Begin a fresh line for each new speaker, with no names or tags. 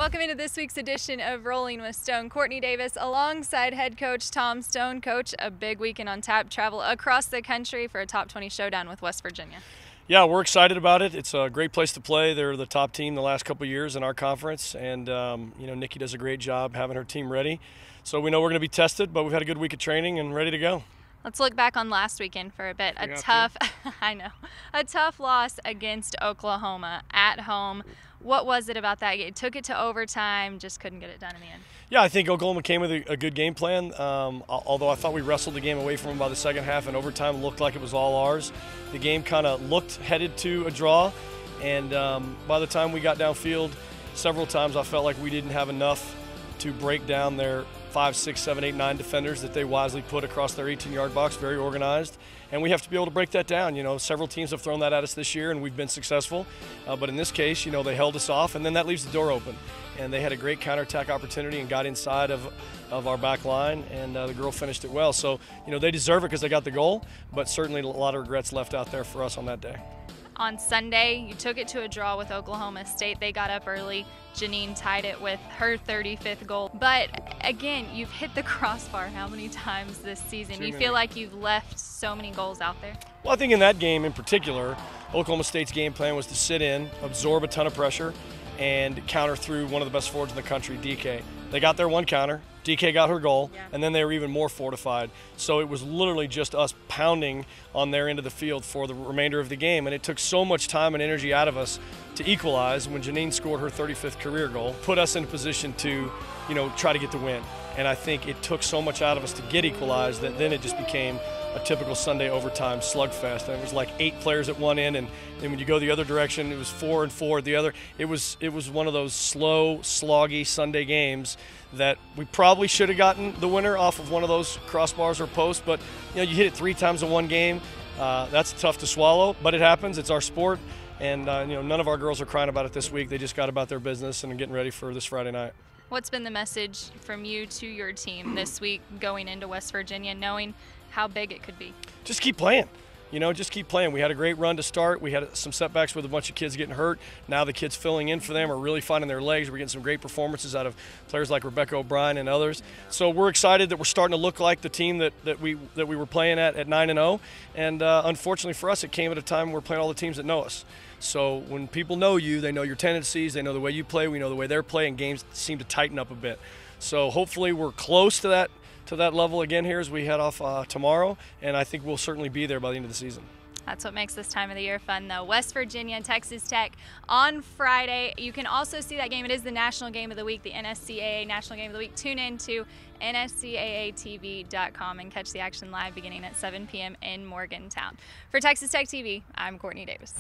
Welcome into this week's edition of Rolling with Stone. Courtney Davis alongside head coach Tom Stone. Coach, a big weekend on tap, travel across the country for a top 20 showdown with West Virginia.
Yeah, we're excited about it. It's a great place to play. They're the top team the last couple of years in our conference, and Nikki does a great job having her team ready. So we know we're going to be tested, but we've had a good week of training and ready to go.
Let's look back on last weekend for a bit. A tough loss against Oklahoma at home. What was it about that game? It took it to overtime, just couldn't get it done in the end.
Yeah, I think Oklahoma came with a good game plan, although I thought we wrestled the game away from them by the second half, and overtime looked like it was all ours. The game kind of looked headed to a draw, and by the time we got downfield, several times I felt like we didn't have enough to break down their 5, 6, 7, 8, 9 defenders that they wisely put across their 18-yard box, very organized. And we have to be able to break that down. You know, several teams have thrown that at us this year, and we've been successful. But in this case, they held us off, and then that leaves the door open. And they had a great counterattack opportunity and got inside of our back line, and the girl finished it well. So, they deserve it because they got the goal, but certainly a lot of regrets left out there for us on that day.
On Sunday, you took it to a draw with Oklahoma State. They got up early. Janine tied it with her 35th goal. But again, you've hit the crossbar how many times this season? You feel like you've left so many goals out there?
Well, I think in that game in particular, Oklahoma State's game plan was to sit in, absorb a ton of pressure, and counter through one of the best forwards in the country, DK. They got their one counter. DK got her goal, and then they were even more fortified. So it was literally just us pounding on their end of the field for the remainder of the game, and it took so much time and energy out of us to equalize when Janine scored her 35th career goal, put us in a position to, try to get the win. And I think it took so much out of us to get equalized that then it just became a typical Sunday overtime slugfest. And it was like 8 players at one end, and then when you go the other direction, it was 4 and 4 at the other. It was one of those slow, sloggy Sunday games that we probably should have gotten the winner off of one of those crossbars or posts, but you hit it 3 times in one game. That's tough to swallow, but it happens. It's our sport, and none of our girls are crying about it this week. They just got about their business and are getting ready for this Friday night.
What's been the message from you to your team this week going into West Virginia, knowing how big it could be?
Just keep playing. Just keep playing. We had a great run to start. We had some setbacks with a bunch of kids getting hurt. Now the kids filling in for them are really finding their legs. We're getting some great performances out of players like Rebecca O'Brien and others. So we're excited that we're starting to look like the team that we were playing at 9-0. And unfortunately for us, it came at a time we're playing all the teams that know us. So when people know you, they know your tendencies, they know the way you play, we know the way they're playing. Games seem to tighten up a bit. So hopefully we're close to that level again here as we head off tomorrow, and I think we'll certainly be there by the end of the season.
That's what makes this time of the year fun, though. West Virginia and Texas Tech on Friday. You can also see that game. It is the national game of the week, the NSCAA national game of the week. Tune in to nscaatv.com and catch the action live beginning at 7 p.m. in Morgantown. For Texas Tech TV, I'm Courtney Davis.